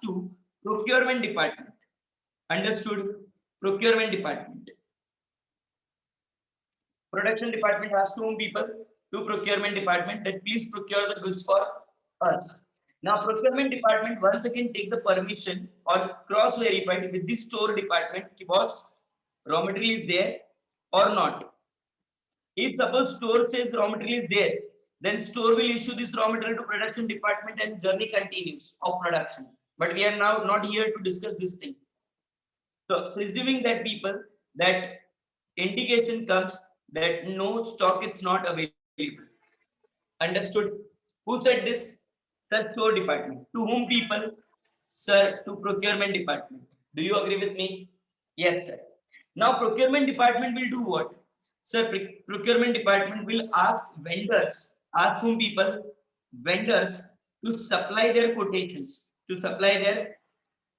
to procurement department. Understood? Procurement department. Production department has to whom people? To procurement department that please procure the goods for us. Now procurement department once again take the permission or cross verify with the store department was raw material is there or not. If suppose store says raw material is there, then store will issue this raw material to production department and journey continues of production. But we are now not here to discuss this thing. So presuming that people that indication comes that no stock is not available. Understood? Who said this? Sir, store department. To whom people? Sir, to procurement department. Do you agree with me? Yes, sir. Now procurement department will do what? Sir, procurement department will ask vendors, ask whom people? Vendors to supply their quotations. To supply their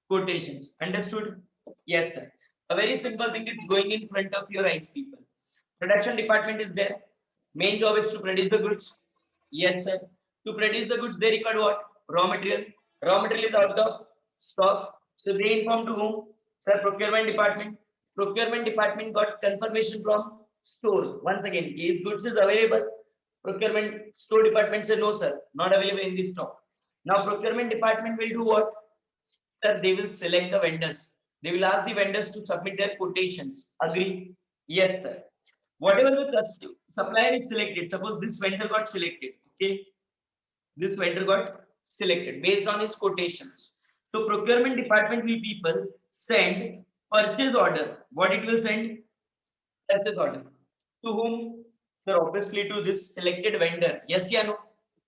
quotations. Understood? Yes, sir. A very simple thing is going in front of your eyes, people. Production department is there. Main job is to produce the goods. Yes, sir. To produce the goods, they require what? Raw material. Raw material is out of stock. So they inform to whom? Sir, procurement department. Procurement department got confirmation from store. Once again, if goods is available, procurement store department said no, sir, not available in this stock. Now procurement department will do what? Sir, they will select the vendors. They will ask the vendors to submit their quotations. Agree? Yes, sir. Whatever the supplier is selected, suppose this vendor got selected, okay? This vendor got selected based on his quotations. So procurement department will people send purchase order. What it will send? Purchase order. To whom? Sir, obviously to this selected vendor. Yes, yeah, no?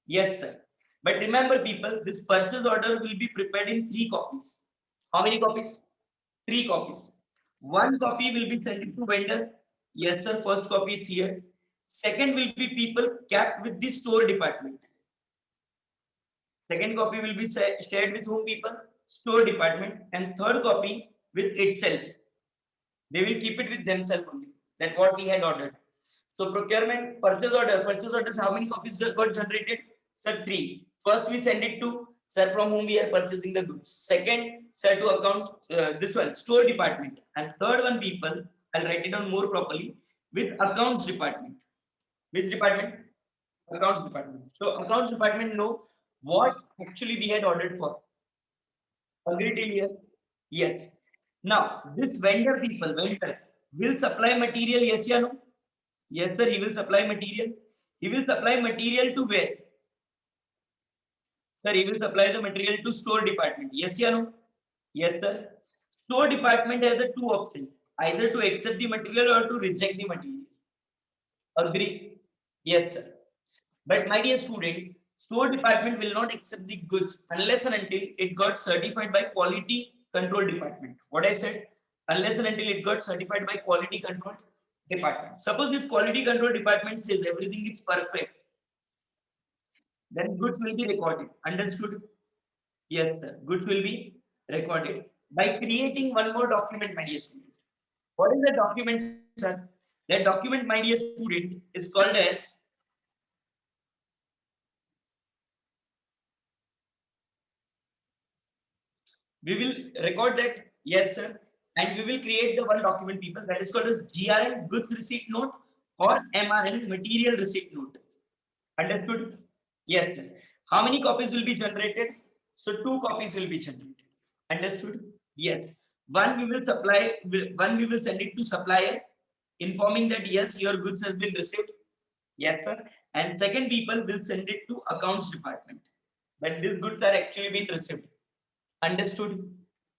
Yes, sir. But remember, people, this purchase order will be prepared in 3 copies. How many copies? 3 copies. One copy will be sent to vendor. Yes, sir. First copy is here. Second will be people kept with the store department. Second copy will be shared with whom people? Store department. And third copy with itself. They will keep it with themselves only. That what we had ordered. So procurement purchase order. Purchase orders. How many copies got generated? Sir, 3. First we send it to sir from whom we are purchasing the goods. Second, sir to account this one store department. And third one people. I'll write it down more properly with accounts department. Which department? Accounts department. So accounts department know what actually we had ordered for. Agree till here? Yes. Now this vendor people vendor will supply material. Yes, yeah, no? Yes, sir. He will supply material. He will supply material to where? Sir, he will supply the material to store department. Yes, yeah, no? Yes, sir. Store department has the two options, either to accept the material or to reject the material. Agree? Yes, sir. But my dear student, store department will not accept the goods unless and until it got certified by quality control department. What I said, unless and until it got certified by quality control department. Suppose if quality control department says everything is perfect, then goods will be recorded. Understood? Yes, sir. Goods will be recorded by creating one more document, my dear student. What is the document, sir? That document, my dear student, is called as we will record that. Yes, sir. And we will create the one document, people, that is called as GRN goods receipt note or MRN material receipt note. Understood? Yes, sir. How many copies will be generated? So 2 copies will be generated. Understood? Yes. One we will supply, one we will send it to supplier, informing that yes, your goods has been received. Yes, sir. And second people will send it to accounts department that these goods are actually being received. Understood?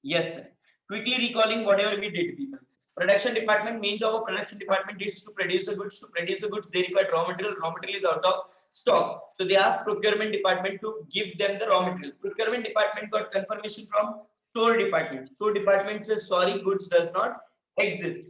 Yes, sir. Quickly recalling whatever we did, people. Production department, main job of production department is to produce the goods. To produce the goods, they require raw material. Raw material is out of stock. So they asked procurement department to give them the raw material. Procurement department got confirmation from store department. Store department says sorry, goods does not exist.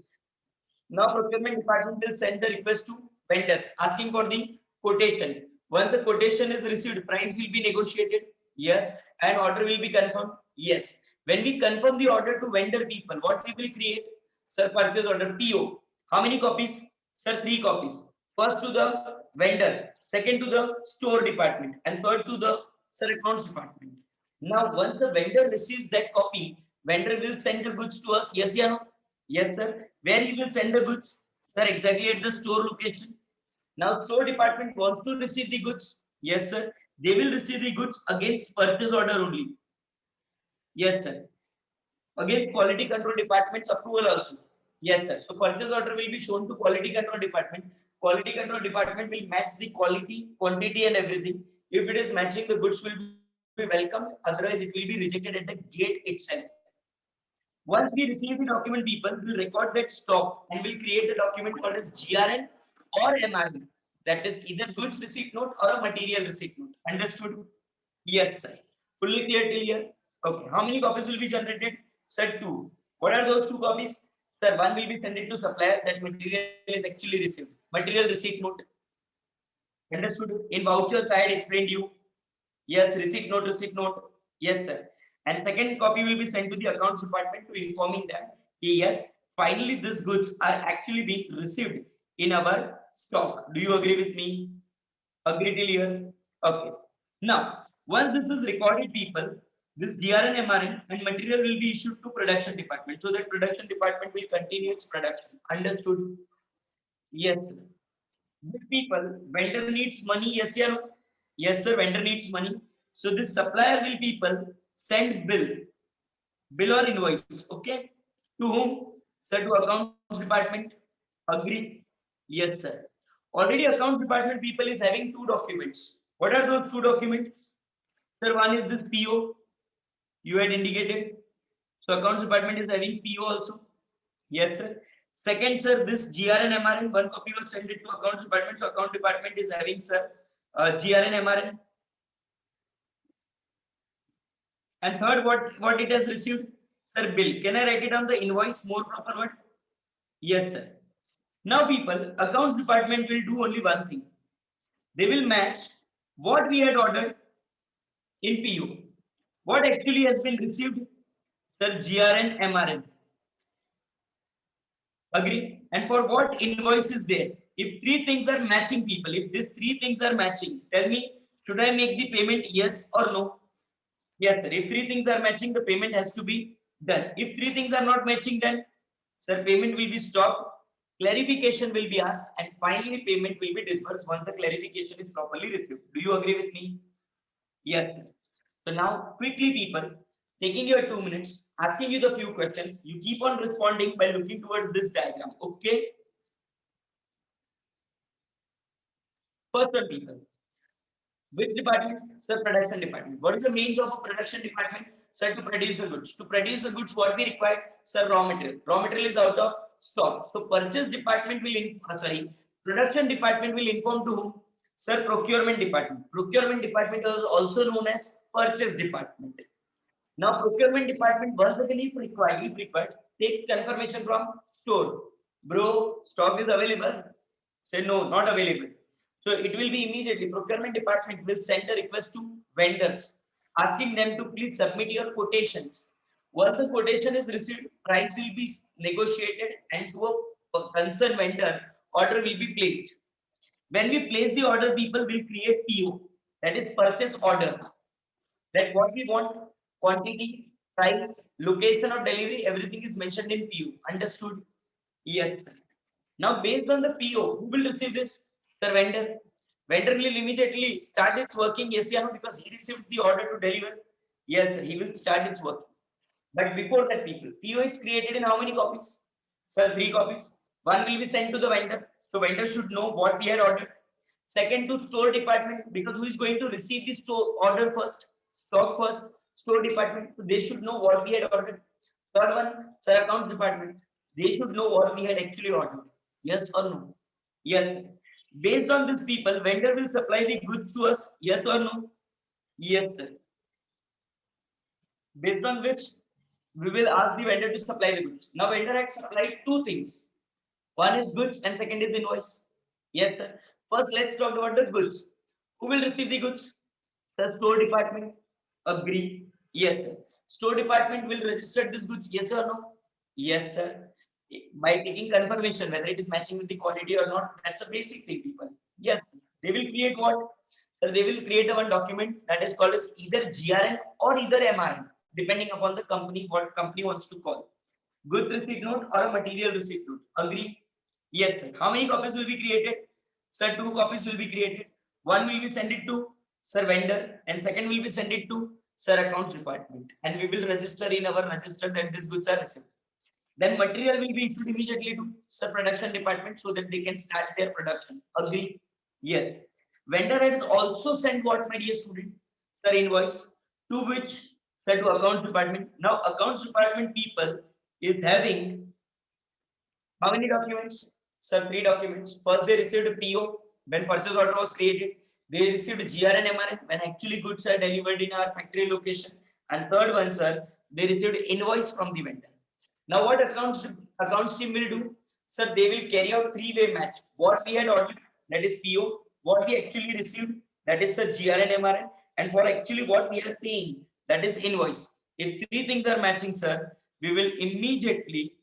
Now procurement department will send the request to vendors asking for the quotation. Once the quotation is received, price will be negotiated. Yes. And order will be confirmed. Yes. When we confirm the order to vendor people, what we will create? Sir, purchase order PO. How many copies? Sir, 3 copies. First to the vendor, second to the store department, and third to the sir accounts department. Now, once the vendor receives that copy, vendor will send the goods to us. Yes, or no? Yes, sir. Where he will send the goods? Sir, exactly at the store location. Now, store department wants to receive the goods. Yes, sir. They will receive the goods against purchase order only. Yes, sir. Against quality control department's approval also. Yes, sir. So purchase order will be shown to quality control department. Quality control department will match the quality, quantity, and everything. If it is matching, the goods will be welcome. Otherwise, it will be rejected at the gate itself. Once we receive the document, people will record that stock and will create the document called as GRN or MRN. That is either goods receipt note or a material receipt note. Understood? Yes, sir. Fully clear till here? Okay. How many copies will be generated? Sir, two. What are those two copies? Sir, one will be sent to supplier that material is actually received. Material receipt note. Understood? In vouchers, I had explained you. Yes, receipt note, receipt note. Yes, sir. And second copy will be sent to the accounts department to informing them, yes, finally these goods are actually being received in our stock. Do you agree with me? Agree till here? Okay. Now, once this is recorded, people, this DRN, MRN and material will be issued to production department. So that production department will continue its production. Understood? Yes, sir. Good people, vendor needs money. Yes, sir. Yes, sir. Vendor needs money. So this supplier will people send bill or invoice. Okay. To whom? Sir, to accounts department. Agree? Yes, sir. Already accounts department people is having two documents. What are those two documents? Sir, one is this PO you had indicated. So accounts department is having PO also. Yes, sir. Second, sir, this GRN MRN, one copy was sent it to accounts department. So account department is having, sir, GRN MRN. And third, what it has received? Sir, bill. Can I write it on the invoice more proper word? Yes, sir. Now, people, accounts department will do only one thing. They will match what we had ordered in PO. What actually has been received? Sir, GRN, MRN. Agree? And for what invoice is there? If three things are matching, people, if these three things are matching, tell me, should I make the payment yes or no? Yes, sir. If three things are matching, the payment has to be done. If three things are not matching, then sir, payment will be stopped, clarification will be asked, and finally payment will be disbursed once the clarification is properly received. Do you agree with me? Yes, sir. So now, quickly, people, taking your 2 minutes, asking you the few questions. You keep on responding by looking towards this diagram. Okay. First one, people. Which department? Sir, production department. What is the main job of production department? Sir, to produce the goods. To produce the goods, what we require? Sir, raw material. Raw material is out of stock. So purchase department will, production department will inform to whom? Sir, procurement department. Procurement department is also known as purchase department. Now, procurement department, once again, if required, take confirmation from store. Bro, stock is available. Say no, not available. So it will be immediately procurement department will send a request to vendors asking them to please submit your quotations. Once the quotation is received, price will be negotiated and to a concerned vendor, order will be placed. When we place the order, people will create PO, that is purchase order. That what we want, quantity, price, location of delivery, everything is mentioned in PO. Understood? Yes. Now, based on the PO, who will receive this? The vendor. Vendor will immediately start its working, yes, yeah, no, because he receives the order to deliver. Yes, he will start its working. But before that, people, PO is created in how many copies? Sir, three copies. One will be sent to the vendor. So vendor should know what we had ordered. Second, to store department, because who is going to receive the store order first? Stock first, store department. So they should know what we had ordered. Third one, sir, accounts department. They should know what we had actually ordered. Yes or no? Yes. Based on these people, vendor will supply the goods to us. Yes or no? Yes, sir. Based on which we will ask the vendor to supply the goods. Now, vendor has supplied two things. One is goods and second is invoice. Yes, sir. First, let's talk about the goods. Who will receive the goods? The store department. Agree. Yes, sir. Store department will register this goods. Yes or no? Yes, sir. By taking confirmation whether it is matching with the quality or not. That's a basic thing, people. Yes. They will create what? So they will create a one document that is called as either GRN or either MRN, depending upon the company, what company wants to call. Goods receipt note or a material receipt note. Agree? Yes, sir. How many copies will be created? Sir, two copies will be created. One will be sent it to sir vendor, and second will be sent it to sir accounts department. And we will register in our register that these goods are received. Then material will be issued immediately to sir production department so that they can start their production. Agree? Yes. Vendor has also sent what, my dear student? Sir, invoice to which? Sir, to accounts department. Now accounts department people is having how many documents? Sir, three documents. First, they received a PO when purchase order was created. They received GR and MRN when actually goods are delivered in our factory location. And third one, sir, they received invoice from the vendor. Now, what accounts team will do? Sir, they will carry out three-way match. What we had ordered, that is PO. What we actually received, that is sir GR and MRN. And for actually what we are paying, that is invoice. If three things are matching, sir, we will immediately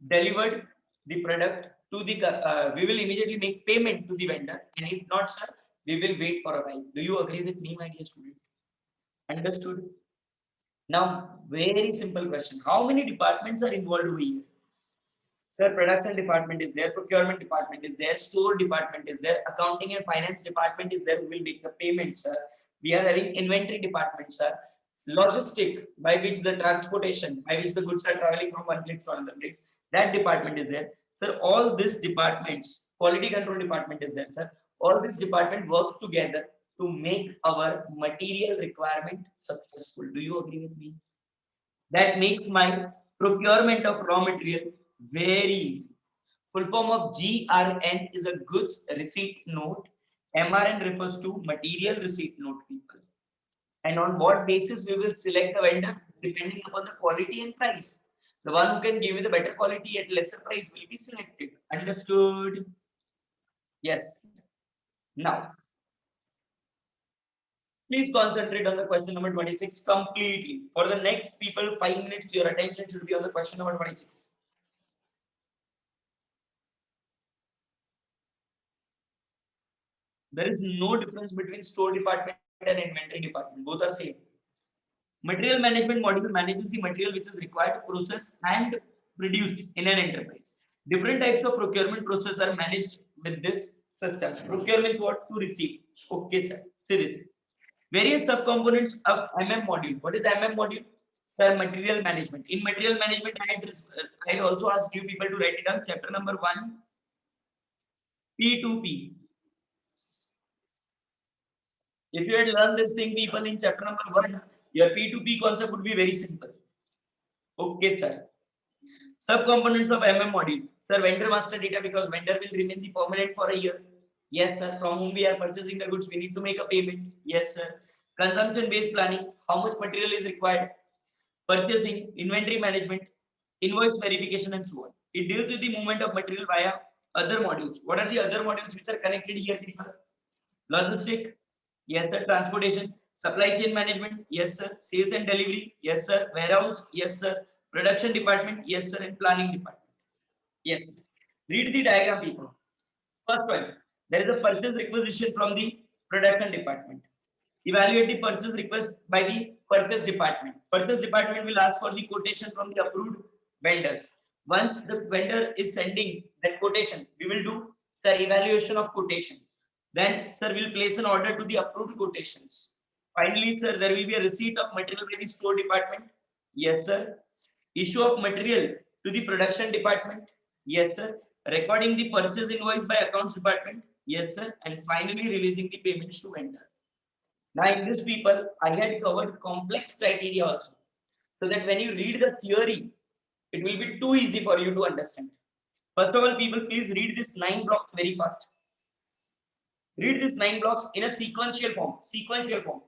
deliver the product to the we will immediately make payment to the vendor, and if not, sir, we will wait for a while. Do you agree with me, my dear student? Understood? Now, very simple question: how many departments are involved over here? Sir, production department is there, procurement department is there, store department is there, accounting and finance department is there, who will make the payment, sir. We are having inventory department, sir. Logistic, by which the transportation, by which the goods are traveling from one place to another place, that department is there. Sir, all these departments, quality control department is there, sir. All these department work together to make our material requirement successful. Do you agree with me? That makes my procurement of raw material very easy. Full form of GRN is a goods receipt note. MRN refers to material receipt note, people. And on what basis we will select the vendor? Depending upon the quality and price. The one who can give you the better quality at lesser price will be selected. Understood? Yes. Now, please concentrate on the question number 26 completely. For the next people, 5 minutes, your attention should be on the question number 26. There is no difference between store department and inventory department. Both are same. Material management module manages the material which is required to process and produce in an enterprise. Different types of procurement process are managed with this system. Procurement what to receive. Okay, sir. See this. Various subcomponents of MM module. What is MM module? Sir, material management. In material management, I had also asked you people to write it down. Chapter number 1, P2P. If you had learned this thing, people, in chapter number 1, your P2P concept would be very simple. Okay, sir. Subcomponents of MM module. Sir, vendor master data, because vendor will remain the permanent for a year. Yes, sir. From whom we are purchasing the goods, we need to make a payment. Yes, sir. Consumption based planning. How much material is required? Purchasing, inventory management, invoice verification, and so on. It deals with the movement of material via other modules. What are the other modules which are connected here, people? Logistic, yes sir. Transportation, supply chain management, yes sir. Sales and delivery, yes sir. Warehouse, yes sir. Production department, yes sir. And planning department, yes. Read the diagram, people. First one, there is a purchase requisition from the production department. Evaluate the purchase request by the purchase department. Purchase department will ask for the quotation from the approved vendors. Once the vendor is sending that quotation, we will do the evaluation of quotation. Then, sir, will place an order to the approved quotations. Finally, sir, there will be a receipt of material by the store department. Yes, sir. Issue of material to the production department. Yes, sir. Recording the purchase invoice by accounts department. Yes, sir. And finally, releasing the payments to vendor. Now, in this people, I had covered complex criteria also. So that when you read the theory, it will be too easy for you to understand. First of all, people, please read this 9 blocks very fast. Read these 9 blocks in a sequential form. Sequential form.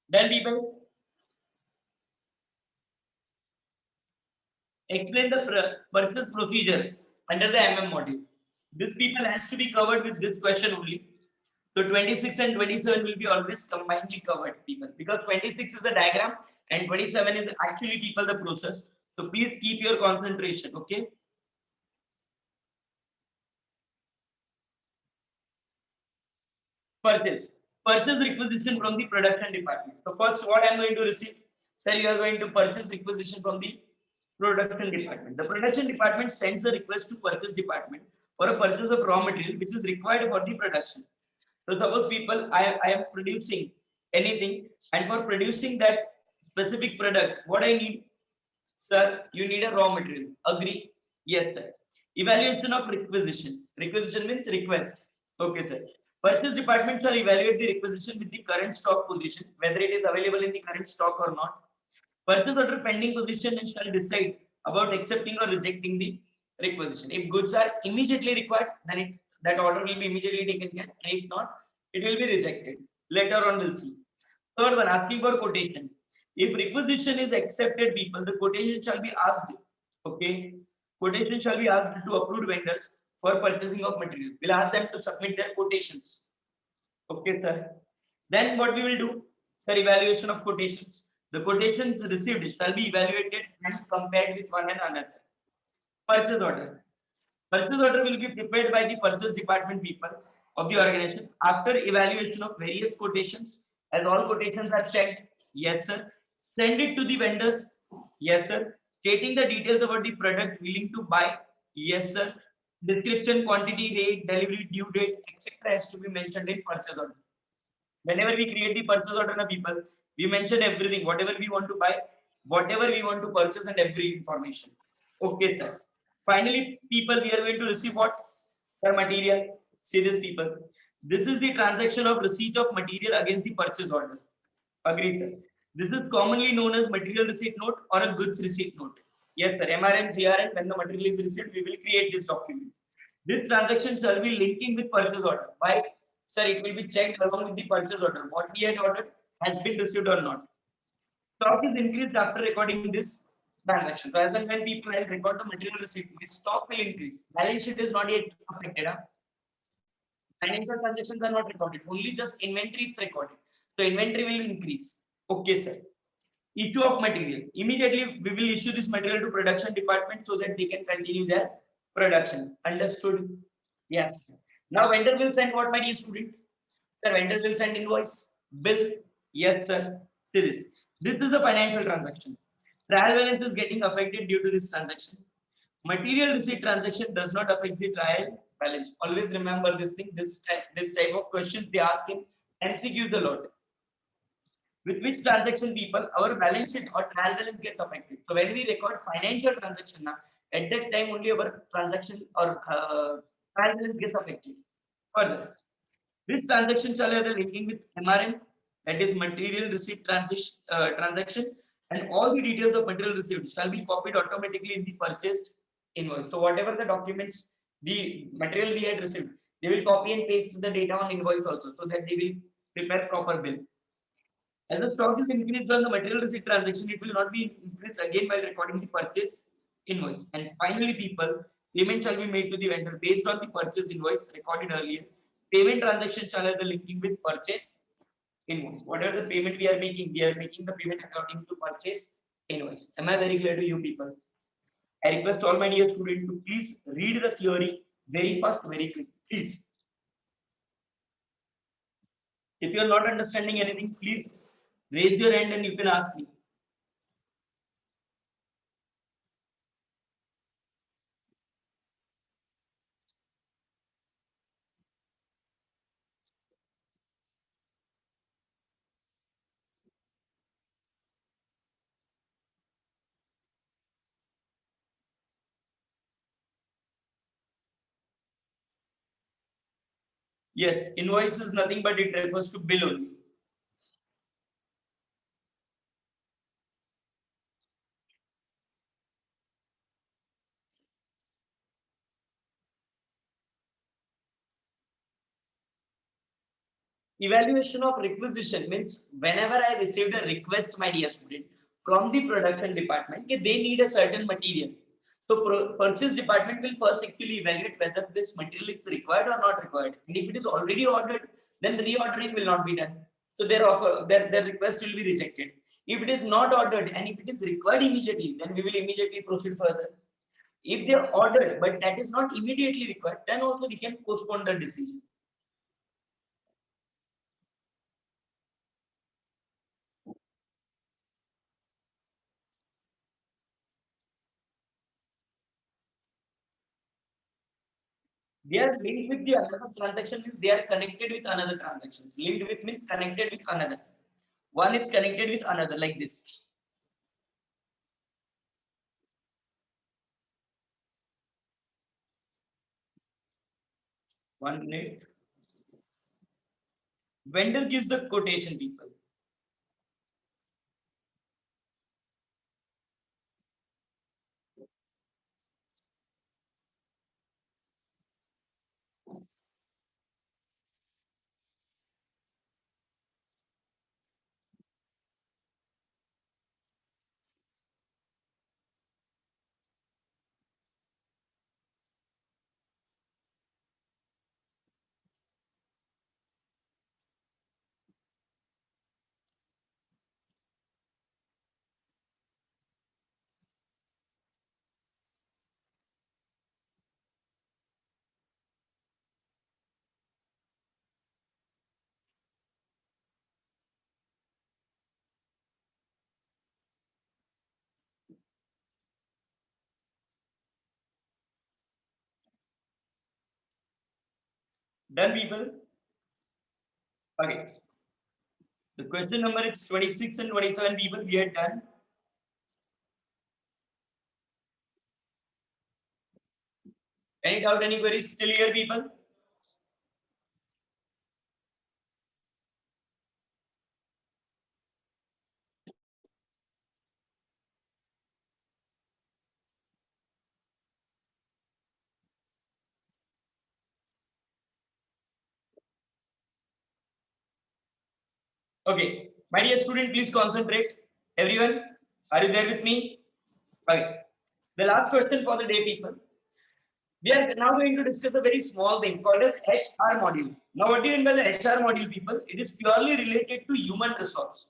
Then, people, Explain the purchase procedure under the module. This people has to be covered with this question only. So 26 and 27 will be always combinedly covered, people, because 26 is the diagram and 27 is actually people the process. So please keep your concentration, okay? Purchase. Purchase requisition from the production department. So first, what I'm going to receive, sir, you are going to purchase requisition from the production department. The production department sends a request to purchase department for a purchase of raw material which is required for the production. So suppose people, I am producing anything, and for producing that specific product, what I need, sir, you need a raw material. Agree? Yes, sir. Evaluation of requisition. Requisition means request. Okay, sir. Purchase department shall evaluate the requisition with the current stock position, whether it is available in the current stock or not. Purchase order pending position and shall decide about accepting or rejecting the requisition. If goods are immediately required, then that order will be immediately taken care. And if not, it will be rejected. Later on, we'll see. Third one, asking for quotation. If requisition is accepted, people, the quotation shall be asked. Okay, quotation shall be asked to approved vendors for purchasing of material. We'll ask them to submit their quotations. Okay, sir. Then what we will do, sir, evaluation of quotations. The quotations received shall be evaluated and compared with one another. Purchase order. Purchase order will be prepared by the purchase department people of the organization after evaluation of various quotations. As all quotations are checked, yes, sir. Send it to the vendors, yes, sir. Stating the details about the product willing to buy, yes, sir. Description, quantity, rate, delivery, due date, etc. has to be mentioned in purchase order. Whenever we create the purchase order na people, we mention everything, whatever we want to buy, whatever we want to purchase, and every information. Okay, sir. Finally, people, we are going to receive what, sir? Material. See this, people, this is the transaction of receipt of material against the purchase order. Agreed, sir. This is commonly known as material receipt note or a goods receipt note. Yes, sir. MRN, GRN, when the material is received, we will create this document. This transaction shall be linking with purchase order. Why? Sir, it will be checked along with the purchase order. What we had ordered has been received or not. Stock is increased after recording this transaction. So as and when people record the material receipt, the stock will increase. Balance sheet is not yet affected. Huh? Financial transactions are not recorded. Only just inventory is recorded. So inventory will increase. Okay, sir. Issue of material. Immediately we will issue this material to production department so that they can continue their production. Understood? Yes. Now vendor will send what, my dear student? Sir, vendor will send invoice, bill. Yes, sir. See this. This is a financial transaction. Trial balance is getting affected due to this transaction. Material receipt transaction does not affect the trial balance. Always remember this thing. This type of questions they ask in MCQs a lot. With which transaction, people, our balance sheet or trial balance gets affected. So when we record financial transaction now, at that time only our transaction or trial balance gets affected. Further, this transaction shall have a linking with MRN, that is material receipt transaction, and all the details of material received shall be copied automatically in the purchased invoice. So whatever the documents, the material we had received, they will copy and paste the data on invoice also, so that they will prepare proper bill. As the stock is increased on the material receipt transaction, it will not be increased again by recording the purchase invoice. And finally, people, payment shall be made to the vendor based on the purchase invoice recorded earlier. Payment transaction shall have the linking with purchase invoice. Whatever the payment we are making the payment according to purchase invoice. Am I very clear to you, people? I request all my dear students to please read the theory very fast, very quick. Please. If you are not understanding anything, please raise your hand and you can ask me. Yes, invoice is nothing but it refers to bill only. Evaluation of requisition means whenever I received a request, my dear student, from the production department, they need a certain material. So purchase department will first actually evaluate whether this material is required or not required. And if it is already ordered, then reordering will not be done. So their offer, their request will be rejected. If it is not ordered and if it is required immediately, then we will immediately proceed further. If they are ordered, but that is not immediately required, then also we can postpone the decision. They are linked with the another transaction means they are connected with another transactions. Linked with means connected with another. One is connected with another like this. 1 minute. Vendor gives the quotation, people. Done, people. Okay. The question number is 26 and 27, people. We are done. Any doubt, any queries still here, people? Okay. My dear student, please concentrate. Everyone, are you there with me? Okay. The last question for the day, people. We are now going to discuss a very small thing called as HR module. Now, what do you mean by the HR module, people? It is purely related to human resource.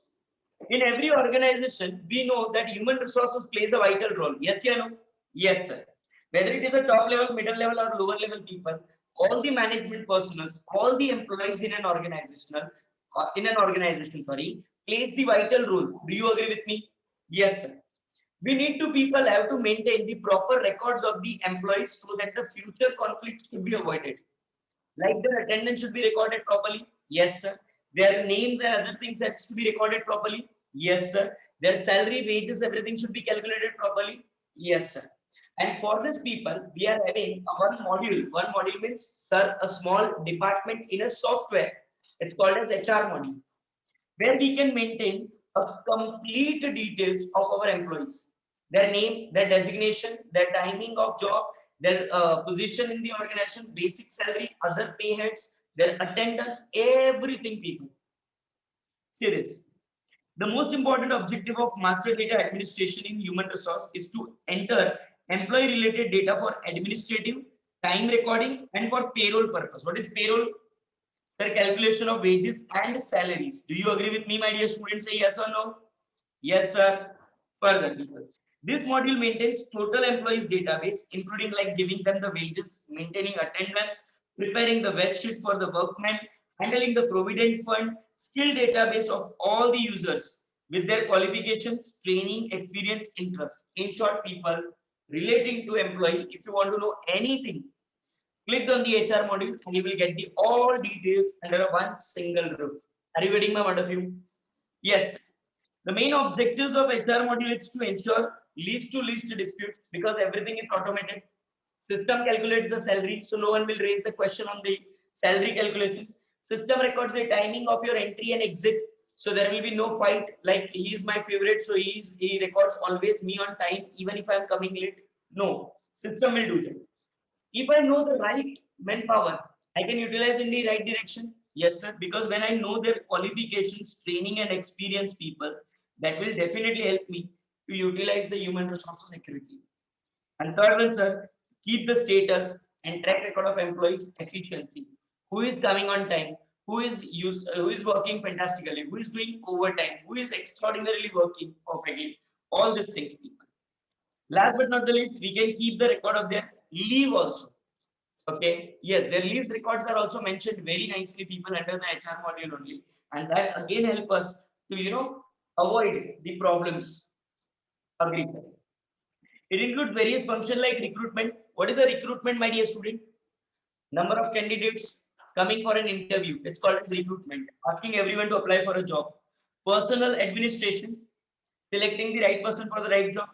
In every organization, we know that human resources plays a vital role. Yes, you know? Yes, sir. Whether it is a top level, middle level, or lower level people, all the management personnel, all the employees in an organization, sorry, plays the vital role. Do you agree with me? Yes, sir. We need to people have to maintain the proper records of the employees so that the future conflicts should be avoided. Like their attendance should be recorded properly. Yes, sir. Their names and other things that should be recorded properly. Yes, sir. Their salary, wages, everything should be calculated properly. Yes, sir. And for this people, we are having a one module. One module means, sir, a small department in a software. It's called as HR module, where we can maintain a complete details of our employees, their name, their designation, their timing of job, their position in the organization, basic salary, other pay heads, their attendance, everything, people. Serious. The most important objective of master data administration in human resource is to enter employee related data for administrative, time recording, and for payroll purpose. What is payroll? Sir, calculation of wages and salaries. Do you agree with me, my dear students? Say yes or no? Yes, sir. Further, people. This module maintains total employees database, including like giving them the wages, maintaining attendance, preparing the web sheet for the workmen, handling the provident fund, skill database of all the users with their qualifications, training, experience, interest. In short, people relating to employee, if you want to know anything, click on the HR module and you will get the all details under one single roof. Are you getting my point of view? Yes. The main objectives of HR module is to ensure least to least dispute because everything is automated. System calculates the salary, so no one will raise a question on the salary calculation. System records the timing of your entry and exit, so there will be no fight. Like he is my favorite, so he records always me on time, even if I am coming late. No, system will do that. If I know the right manpower, I can utilize in the right direction. Yes, sir. Because when I know their qualifications, training, and experience, people, that will definitely help me to utilize the human resources accurately. And third one, sir, keep the status and track record of employees efficiency. Who is coming on time? Who is working fantastically? Who is doing overtime? Who is extraordinarily working perfectly? All these things, people. Last but not the least, we can keep the record of their leave also. Okay. Yes, their leaves records are also mentioned very nicely, people, under the HR module only, and that again help us to avoid the problems. Agree, sir. It includes various functions like recruitment. What is a recruitment, my dear student? Number of candidates coming for an interview. It's called as recruitment. Asking everyone to apply for a job. Personal administration, selecting the right person for the right job.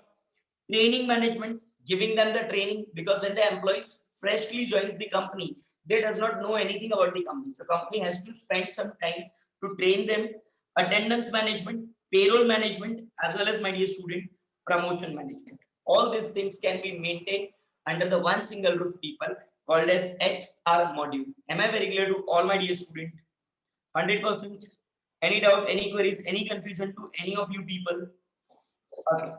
Training management, giving them the training, because when the employees freshly join the company, they does not know anything about the company. So company has to spend some time to train them. Attendance management, payroll management, as well as, my dear student, promotion management. All these things can be maintained under the one single roof, people, called as HR module. Am I very clear to all my dear student? 100%. Any doubt, any queries, any confusion to any of you people? Okay.